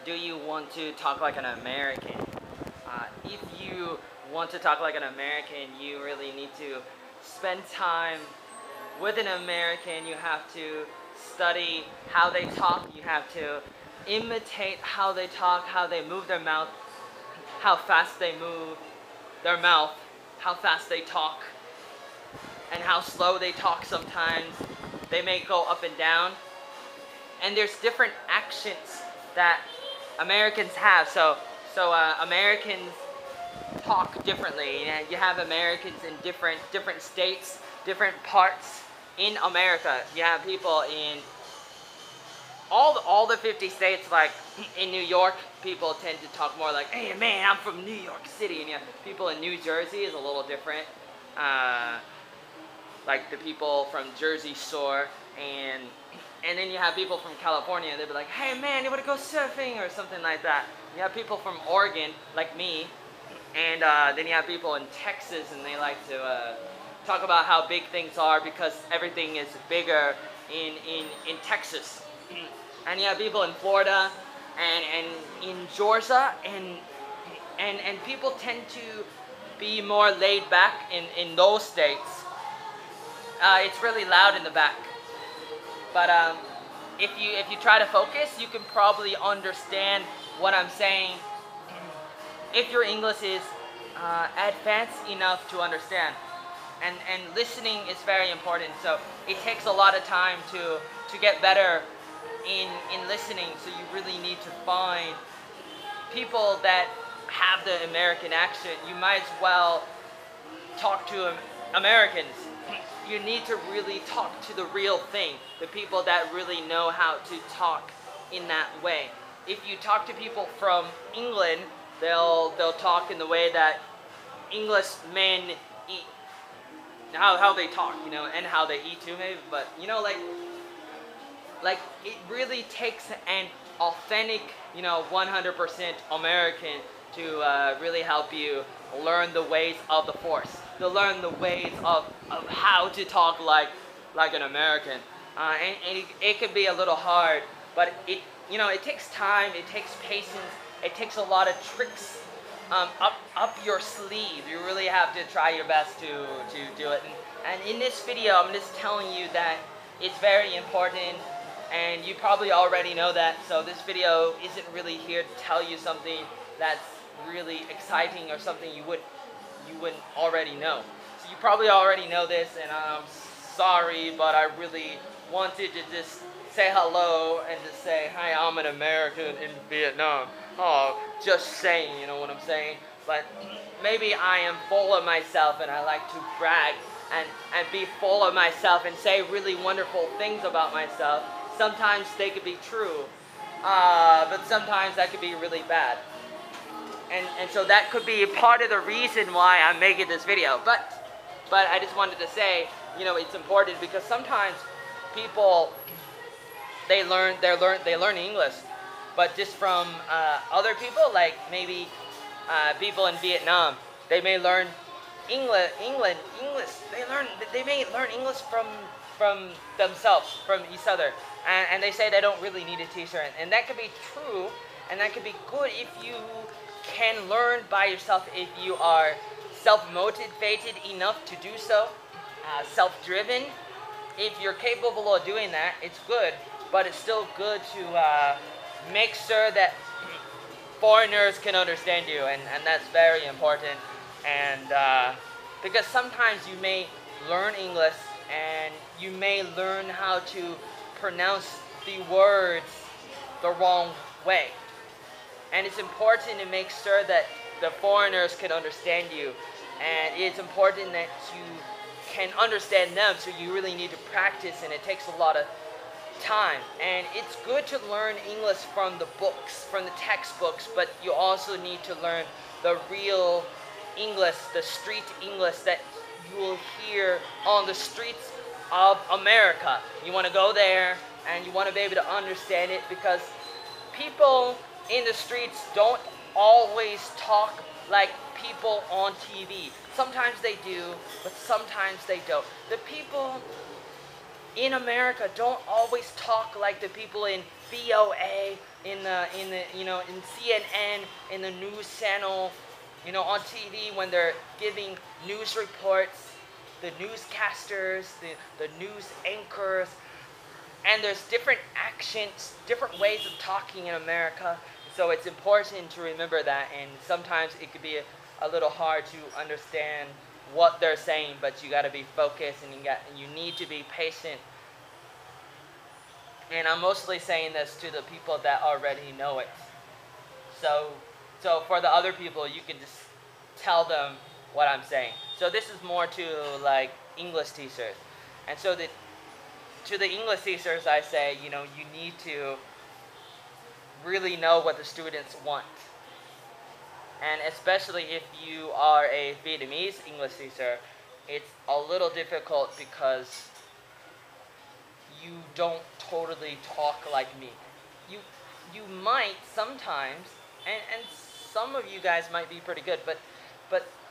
Do you want to talk like an American? If you want to talk like an American, you really need to spend time with an American. You have to study how they talk. You have to imitate how they talk, how they move their mouth, how fast they move their mouth, how fast they talk, and how slow they talk sometimes. They may go up and down. And there's different accents that Americans have. So Americans talk differently. You have Americans in different states, different parts in America. You have people in all the 50 states. Like in New York, people tend to talk more like, "Hey man, I'm from New York City." And people in New Jersey is a little different. Like the people from Jersey Shore, and then you have people from California, they'll be like, "Hey man, you want to go surfing?" or something like that. You have people from Oregon, like me, and then you have people in Texas, and they like to talk about how big things are because everything is bigger in Texas. And you have people in Florida and in Georgia, and people tend to be more laid back in those states. It's really loud in the back, but if you try to focus, you can probably understand what I'm saying if your English is advanced enough to understand. And listening is very important. So it takes a lot of time to get better in listening. So you really need to find people that have the American accent. You might as well talk to Americans. You need to really talk to the real thing, the people that really know how to talk in that way. If you talk to people from England, they'll talk in the way that English men eat, how they talk, and how they eat too, maybe. But like it really takes an authentic, 100% American to really help you learn the ways of the Force, to learn the ways of how to talk like an American. And it could be a little hard, but it takes time, it takes patience, it takes a lot of tricks up your sleeve. You really have to try your best to do it. And in this video, I'm just telling you that it's very important, and you probably already know that. So this video isn't really here to tell you something that's really exciting or something you wouldn't already know. So you probably already know this, and I'm sorry, but I really wanted to just say hello and just say, "Hi, I'm an American in Vietnam." Oh, just saying, you know what I'm saying? But maybe I am full of myself, and I like to brag and be full of myself and say really wonderful things about myself. Sometimes they could be true, but sometimes that could be really bad. And so that could be part of the reason why I'm making this video. But I just wanted to say, it's important because sometimes people they learn English, but just from other people, like maybe people in Vietnam, they may learn English. They may learn English from themselves, from each other, and they say they don't really need a teacher, and that could be true, and that could be good if you can learn by yourself, if you are self-motivated enough to do so, self-driven. If you're capable of doing that, it's good, but it's still good to make sure that foreigners can understand you, and that's very important. And because sometimes you may learn English and you may learn how to pronounce the words the wrong way. And it's important to make sure that the foreigners can understand you. And it's important that you can understand them, so you really need to practice, and it takes a lot of time. And it's good to learn English from the books, from the textbooks, but you also need to learn the real English, the street English that you will hear on the streets of America. You want to go there, and you want to be able to understand it, because people in the streets don't always talk like people on TV. Sometimes they do, but sometimes they don't. The people in America don't always talk like the people in VOA, in the in CNN, in the news channel, on TV when they're giving news reports, the newscasters, the news anchors, and there's different accents, different ways of talking in America. So it's important to remember that, and sometimes it could be a little hard to understand what they're saying, but you got to be focused, and you need to be patient. And I'm mostly saying this to the people that already know it. So for the other people, you can just tell them what I'm saying. So this is more to like English teachers. And so to the English teachers, I say, you need to really know what the students want. And especially if you are a Vietnamese English teacher, it's a little difficult because you don't totally talk like me. You might sometimes, and some of you guys might be pretty good, but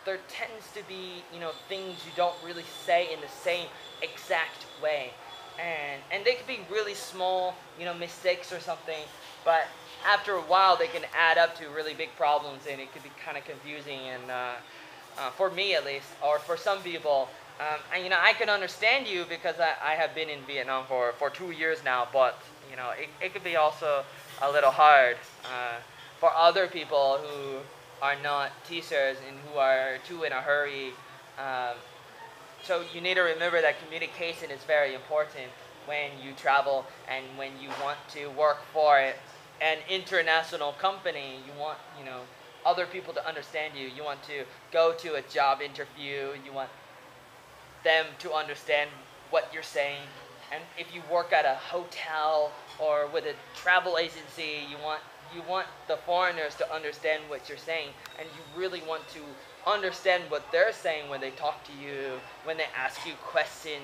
there tends to be things you don't really say in the same exact way, and they could be really small mistakes or something, but after a while they can add up to really big problems, and it could be kind of confusing. And for me at least, or for some people, and I can understand you because I have been in Vietnam for 2 years now, but it could be also a little hard for other people who are not teachers and who are too in a hurry. So you need to remember that communication is very important when you travel and when you want to work for an international company. You want other people to understand you. You want to go to a job interview. You want them to understand what you're saying. And if you work at a hotel or with a travel agency, you want the foreigners to understand what you're saying, and you really want to understand what they're saying when they talk to you, when they ask you questions.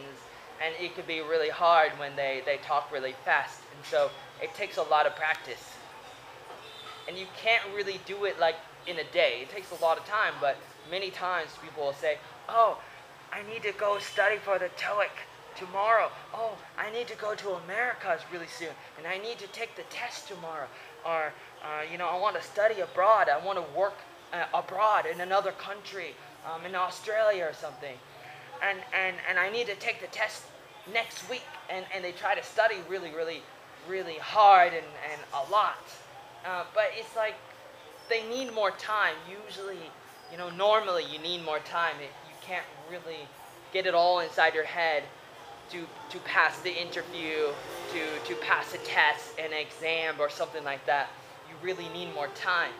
And it could be really hard when they talk really fast, and so it takes a lot of practice. And you can't really do it like in a day. It takes a lot of time, but many times people will say, oh, I need to go study for the TOEIC tomorrow. Oh, I need to go to America really soon, and I need to take the test tomorrow. Or, I want to study abroad. I want to work abroad in another country, in Australia or something. And I need to take the test next week. And they try to study really, really, really hard and a lot. But it's like they need more time. Usually, normally you need more time. You can't really get it all inside your head to pass the interview, to pass a test, an exam, or something like that. You really need more time.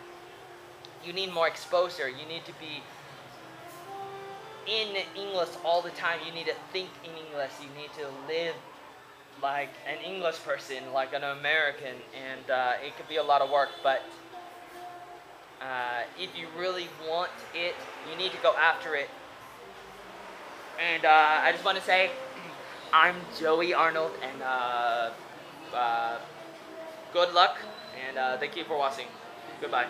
You need more exposure. You need to be in English all the time. You need to think in English. You need to live like an English person, like an American, and it could be a lot of work, but if you really want it, you need to go after it. And I just want to say, I'm Joey Arnold, and good luck, and thank you for watching. Goodbye.